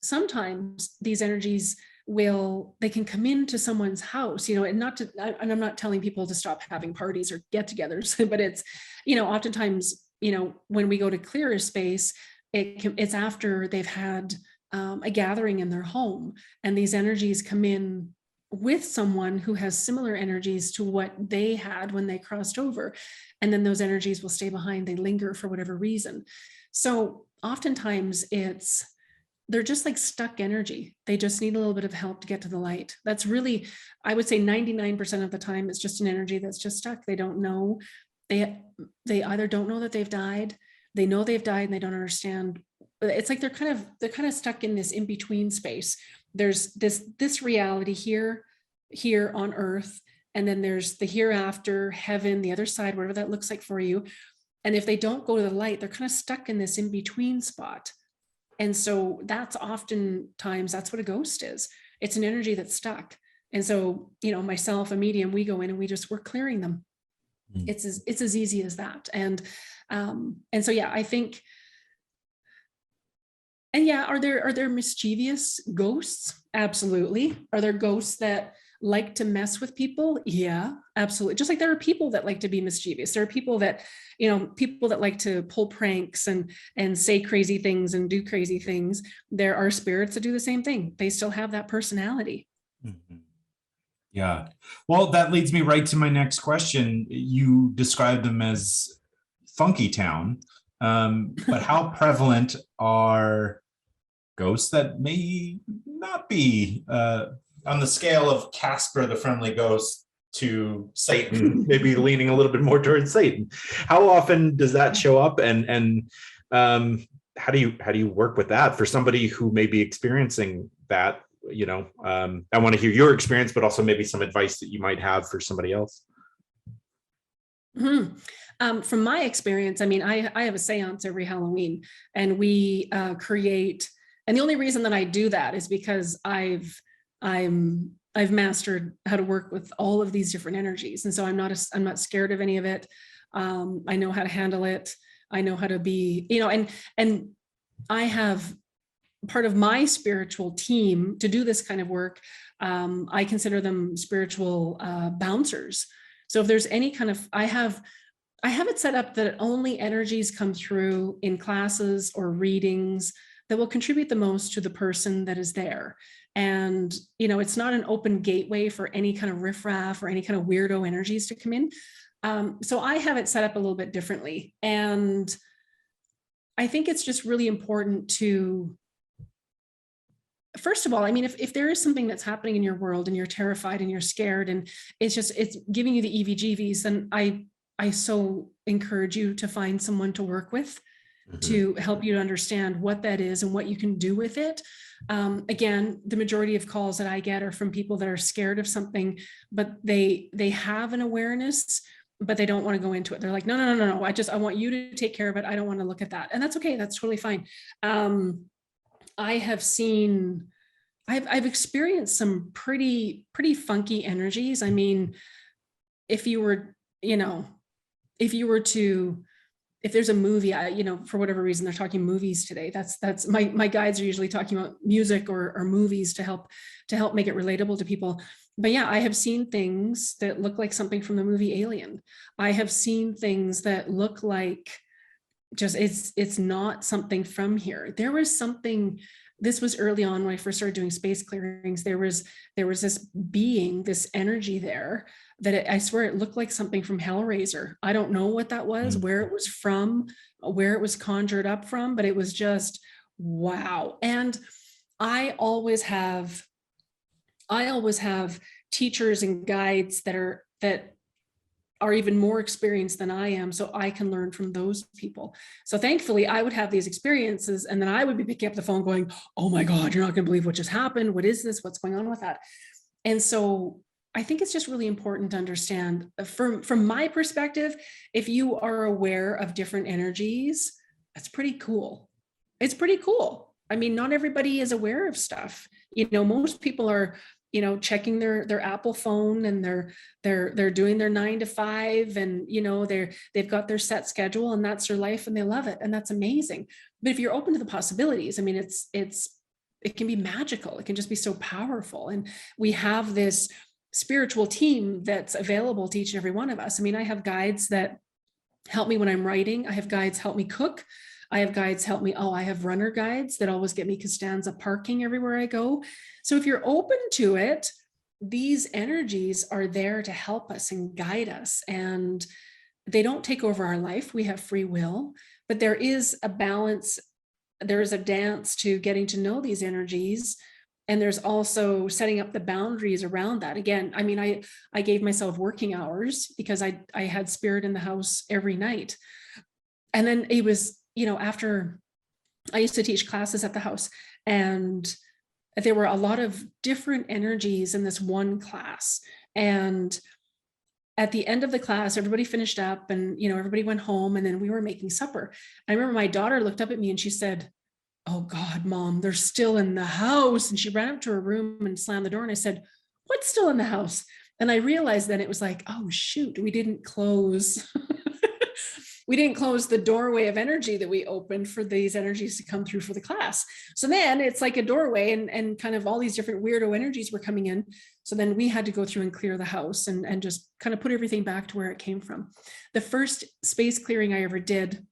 sometimes these energies they can come into someone's house, and and I'm not telling people to stop having parties or get-togethers, but it's, oftentimes, when we go to clear a space, it's after they've had a gathering in their home, and these energies come in with someone who has similar energies to what they had when they crossed over. And then those energies will stay behind, they linger for whatever reason. So oftentimes they're just like stuck energy. They just need a little bit of help to get to the light. That's really, I would say 99% of the time, it's just an energy that's just stuck. They don't know. They either don't know that they've died, they know they've died and they don't understand. It's like they're kind of stuck in this in-between space. There's this reality here on earth, and then there's the hereafter, heaven, the other side, whatever that looks like for you. And if they don't go to the light, they're kind of stuck in this in-between spot. And so that's oftentimes, that's what a ghost is. It's an energy that's stuck. And so, myself, a medium, we go in and we're clearing them. It's as easy as that. And so, yeah, I think, and yeah, are there mischievous ghosts? Absolutely. Are there ghosts that like to mess with people? Yeah, absolutely. Just like there are people that like to be mischievous. There are people that, like to pull pranks and say crazy things and do crazy things. There are spirits that do the same thing. They still have that personality. Mm-hmm. Yeah. Well, that leads me right to my next question. You described them as funky town, but how prevalent are ghosts that may not be on the scale of Casper the Friendly Ghost to Satan, maybe leaning a little bit more towards Satan? How often does that show up, and how do you work with that for somebody who may be experiencing that? I want to hear your experience, but also maybe some advice that you might have for somebody else. From my experience, I have a seance every Halloween, and we create. And the only reason that I do that is because I've mastered how to work with all of these different energies, and so I'm not scared of any of it. I know how to handle it. I know how to be, and I have part of my spiritual team to do this kind of work. I consider them spiritual bouncers. So if there's any kind of, I have it set up that only energies come through in classes or readings that will contribute the most to the person that is there. And, it's not an open gateway for any kind of riffraff or any kind of weirdo energies to come in. So I have it set up a little bit differently. And I think it's just really important to, first of all, if there is something that's happening in your world and you're terrified and you're scared and it's giving you the EVGVs, then I so encourage you to find someone to work with to help you to understand what that is and what you can do with it. Again, the majority of calls that I get are from people that are scared of something, but they have an awareness, but they don't want to go into it. They're like, no. I want you to take care of it. I don't want to look at that. And that's okay. That's totally fine. I've experienced some pretty funky energies. If there's a movie, for whatever reason, they're talking movies today. That's my guides are usually talking about music or movies to help make it relatable to people. But yeah, I have seen things that look like something from the movie Alien. I have seen things that look like it's not something from here. There was something. This was early on when I first started doing space clearings. There was this being, this energy there that I swear it looked like something from Hellraiser. I don't know what that was, where it was from, where it was conjured up from, but it was just wow. And I always have teachers and guides that are even more experienced than I am, so I can learn from those people. So thankfully, I would have these experiences, and then I would be picking up the phone going, oh my God, you're not gonna believe what just happened. What is this? What's going on with that? And so I think it's just really important to understand from my perspective, if you are aware of different energies, that's pretty cool. It's pretty cool. I mean, not everybody is aware of stuff. Most people are, checking their Apple phone, and they're doing their 9 to 5, and they've got their set schedule, and that's their life, and they love it, and that's amazing. But if you're open to the possibilities, I mean, it can be magical. It can just be so powerful. And we have this spiritual team that's available to each and every one of us. I mean, I have guides that help me when I'm writing. I have guides help me cook. I have guides help me. I have runner guides that always get me Costanza parking everywhere I go. So if you're open to it, these energies are there to help us and guide us. And they don't take over our life. We have free will, but there is a balance. There is a dance to getting to know these energies. And there's also setting up the boundaries around that. Again, I mean, I gave myself working hours because I had spirit in the house every night. And then it was, after I used to teach classes at the house, and there were a lot of different energies in this one class. And at the end of the class, everybody finished up, and, everybody went home, and then we were making supper. I remember my daughter looked up at me and she said, "Oh God, Mom, they're still in the house." And she ran up to her room and slammed the door. And I said, "What's still in the house?" And I realized then it was like, oh shoot, we didn't close. We didn't close the doorway of energy that we opened for these energies to come through for the class. So then it's like a doorway, and kind of all these different weirdo energies were coming in. So then we had to go through and clear the house and just kind of put everything back to where it came from. The first space clearing I ever did,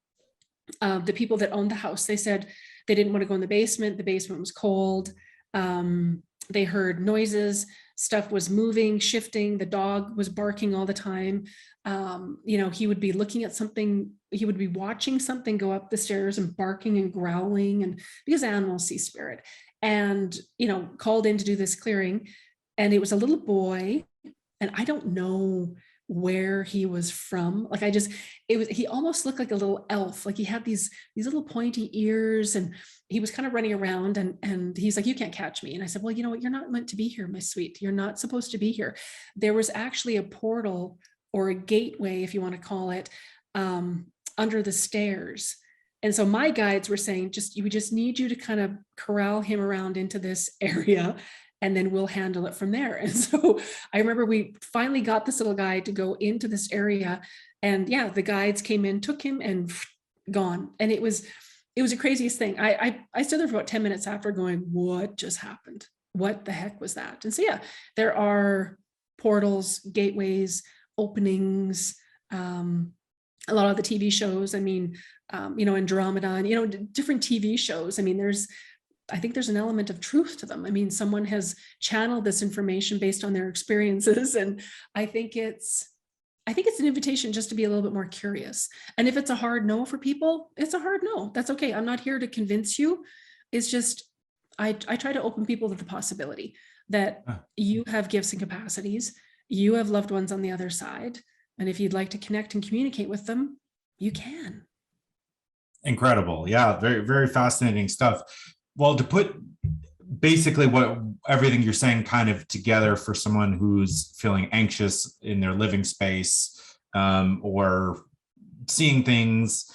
the people that owned the house, they said they didn't want to go in the basement. The basement was cold. They heard noises. Stuff was moving, shifting. The dog was barking all the time. He would be looking at something. He would be watching something go up the stairs and barking and growling, and because animals see spirit, and, called in to do this clearing. And it was a little boy, and I don't know where he was from. Like, he almost looked like a little elf. Like, he had these little pointy ears, and he was kind of running around, and he's like, "You can't catch me." And I said, "Well, you know what? You're not meant to be here, my sweet. You're not supposed to be here." There was actually a portal, or a gateway, if you want to call it, under the stairs. And so my guides were saying, we just need you to kind of corral him around into this area, and then we'll handle it from there. And so I remember we finally got this little guy to go into this area, and yeah, the guides came in, took him, and gone. And it was the craziest thing. I stood there for about 10 minutes after, going, what just happened? What the heck was that? And so, yeah, there are portals, gateways, openings, a lot of the TV shows. I mean, Andromeda, and, different TV shows. I mean, I think there's an element of truth to them. I mean, someone has channeled this information based on their experiences. And I think it's an invitation just to be a little bit more curious. And if it's a hard no for people, it's a hard no. That's okay. I'm not here to convince you. It's just, I try to open people to the possibility that you have gifts and capacities. You have loved ones on the other side. And if you'd like to connect and communicate with them, you can. Incredible. Yeah, very, very fascinating stuff. Well, to put basically everything you're saying kind of together for someone who's feeling anxious in their living space, or seeing things,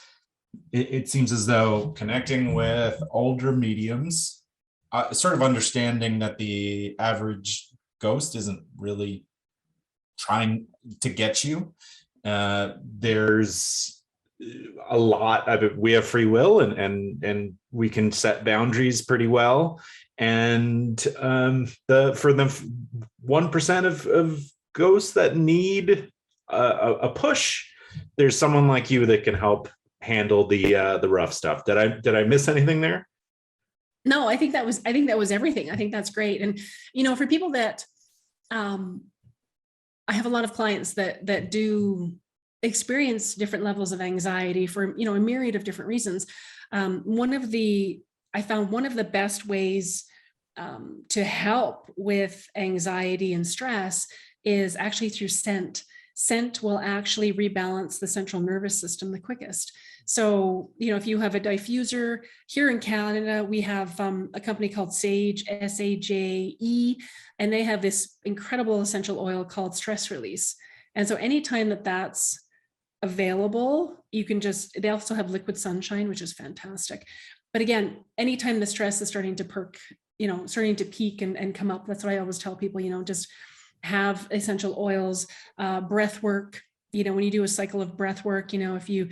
it seems as though connecting with older mediums, sort of understanding that the average ghost isn't really trying to get you. There's a lot of it. We have free will, and we can set boundaries pretty well. And for the 1% of ghosts that need a push, there's someone like you that can help handle the rough stuff. Did I miss anything there? No, I think that was everything. I think that's great. And for people that I have a lot of clients that do experience different levels of anxiety for a myriad of different reasons. I found one of the best ways to help with anxiety and stress is actually through scent. scent will actually rebalance the central nervous system the quickest. So, if you have a diffuser here in Canada, we have a company called Sage, SAJE, and they have this incredible essential oil called Stress Release. And so anytime that's available, you can they also have Liquid Sunshine, which is fantastic. But again, anytime the stress is starting to starting to peak and come up, that's what I always tell people, just have essential oils, breath work. When you do a cycle of breath work, if you,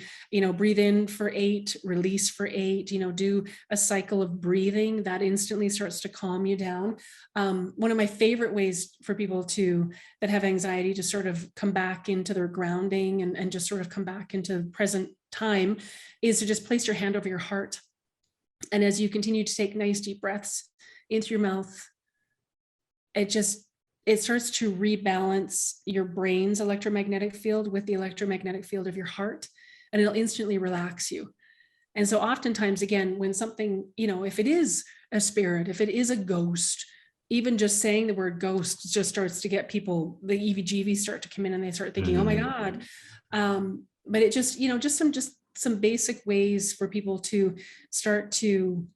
breathe in for 8, release for 8, do a cycle of breathing, that instantly starts to calm you down. One of my favorite ways for people that have anxiety to sort of come back into their grounding and just sort of come back into present time is to just place your hand over your heart. And as you continue to take nice deep breaths into your mouth, it starts to rebalance your brain's electromagnetic field with the electromagnetic field of your heart, and it'll instantly relax you. And so oftentimes, again, when something, if it is a spirit, if it is a ghost, even just saying the word ghost just starts to get people, the EVGV start to come in and they start thinking, oh my God. But it just, just some basic ways for people to start to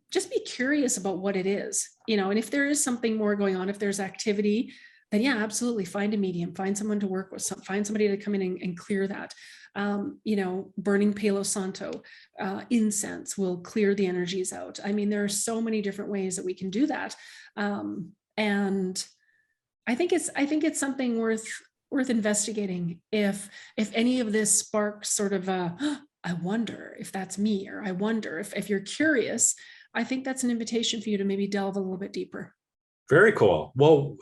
just be curious about what it is, and if there is something more going on, if there's activity, then yeah, absolutely find a medium, find someone to work with, find somebody to come in and clear that. Burning Palo Santo, incense will clear the energies out. I mean, there are so many different ways that we can do that. And I think it's something worth investigating. If any of this sparks sort of I wonder if that's me, or I wonder if you're curious, I think that's an invitation for you to maybe delve a little bit deeper. Very cool. Well,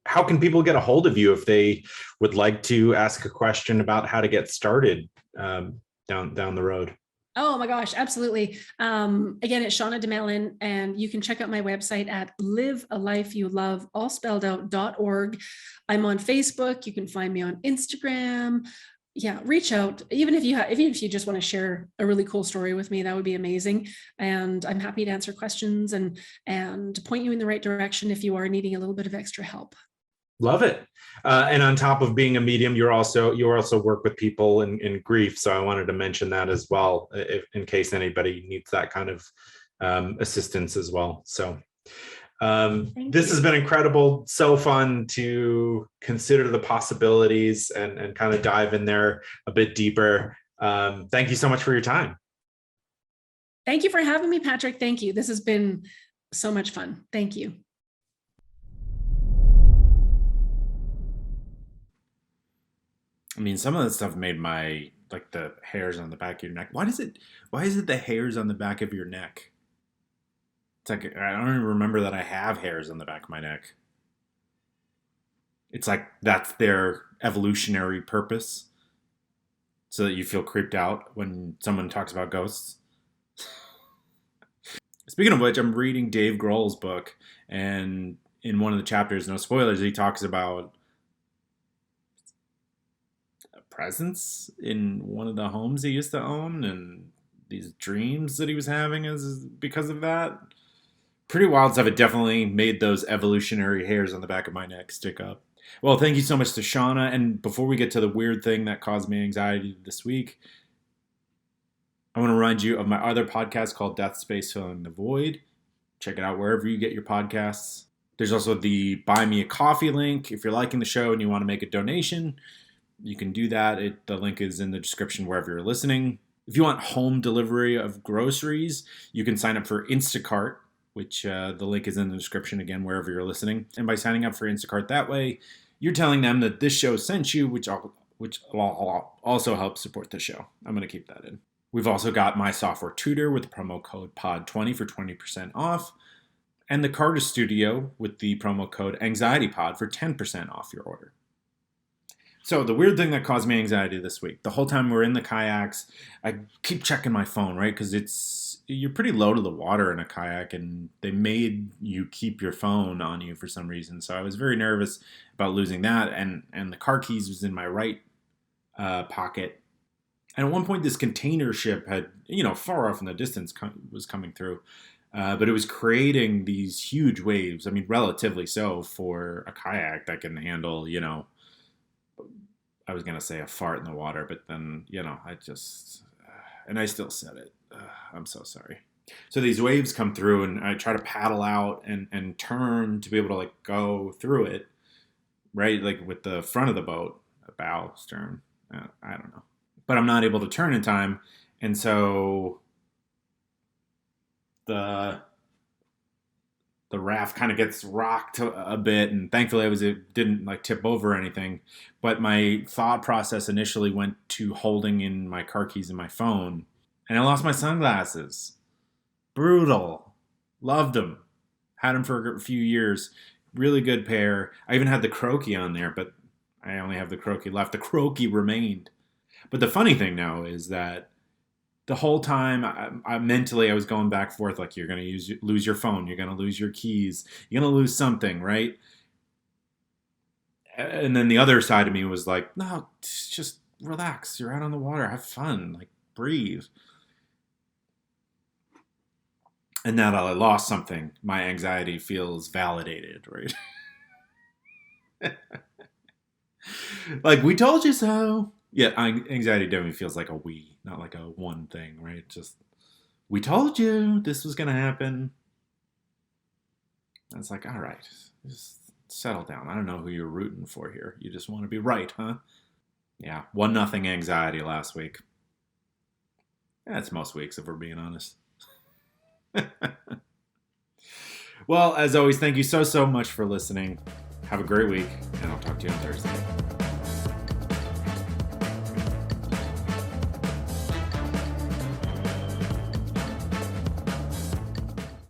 how can people get a hold of you if they would like to ask a question about how to get started down the road? Oh my gosh, absolutely. Again, it's Shauna Domalain, and you can check out my website at livealifeyoulove, all spelled out.org. I'm on Facebook. You can find me on Instagram. Yeah, reach out. Even if you just want to share a really cool story with me, that would be amazing. And I'm happy to answer questions and point you in the right direction if you are needing a little bit of extra help. Love it. And on top of being a medium, you also work with people in grief. So I wanted to mention that as well, in case anybody needs that kind of assistance as well. So this has been incredible. So fun to consider the possibilities and kind of dive in there a bit deeper. Thank you so much for your time. Thank you for having me, Patrick. Thank you. This has been so much fun. Thank you. I mean, some of that stuff made the hairs on the back of your neck. Why is it the hairs on the back of your neck? It's like, I don't even remember that I have hairs on the back of my neck. It's like that's their evolutionary purpose, so that you feel creeped out when someone talks about ghosts. Speaking of which, I'm reading Dave Grohl's book, and in one of the chapters, no spoilers, he talks about a presence in one of the homes he used to own, and these dreams that he was having because of that. Pretty wild stuff. It definitely made those evolutionary hairs on the back of my neck stick up. Well, thank you so much to Shauna. And before we get to the weird thing that caused me anxiety this week, I want to remind you of my other podcast called Death Space Filling the Void. Check it out wherever you get your podcasts. There's also the Buy Me a Coffee link. If you're liking the show and you want to make a donation, you can do that. The link is in the description wherever you're listening. If you want home delivery of groceries, you can sign up for Instacart, which the link is in the description again, wherever you're listening. And by signing up for Instacart that way, you're telling them that this show sent you, which also helps support the show. I'm going to keep that in. We've also got My Software Tutor with the promo code POD20 for 20% off. And the Carter Studio with the promo code AnxietyPod for 10% off your order. So the weird thing that caused me anxiety this week, the whole time we're in the kayaks, I keep checking my phone, right? Because you're pretty low to the water in a kayak, and they made you keep your phone on you for some reason. So I was very nervous about losing that, and the car keys was in my right pocket. And at one point, this container ship had, far off in the distance was coming through. But it was creating these huge waves. I mean, relatively so for a kayak that can handle, I was going to say a fart in the water, but then, and I still said it. I'm so sorry. So these waves come through and I try to paddle out and turn to be able to like go through it, right? Like with the front of the boat, a bow, stern, I don't know. But I'm not able to turn in time. And so the raft kind of gets rocked a bit, and thankfully it didn't like tip over or anything. But my thought process initially went to holding in my car keys and my phone, and I lost my sunglasses. Brutal. Loved them. Had them for a few years. Really good pair. I even had the Croaky on there, but I only have the Croaky left. The Croaky remained. But the funny thing now is that the whole time, I mentally, I was going back and forth like, you're going to lose your phone. You're going to lose your keys. You're going to lose something, right? And then the other side of me was like, no, just relax. You're out on the water. Have fun. Like, breathe. And now that I lost something, my anxiety feels validated, right? Like, we told you so. Yeah, anxiety definitely feels like a we, not like a one thing, right? Just, we told you this was going to happen. And it's like, all right, just settle down. I don't know who you're rooting for here. You just want to be right, huh? Yeah, 1-0 anxiety last week. That's most weeks, if we're being honest. Well, as always, thank you so much for listening. Have a great week, and I'll talk to you on Thursday.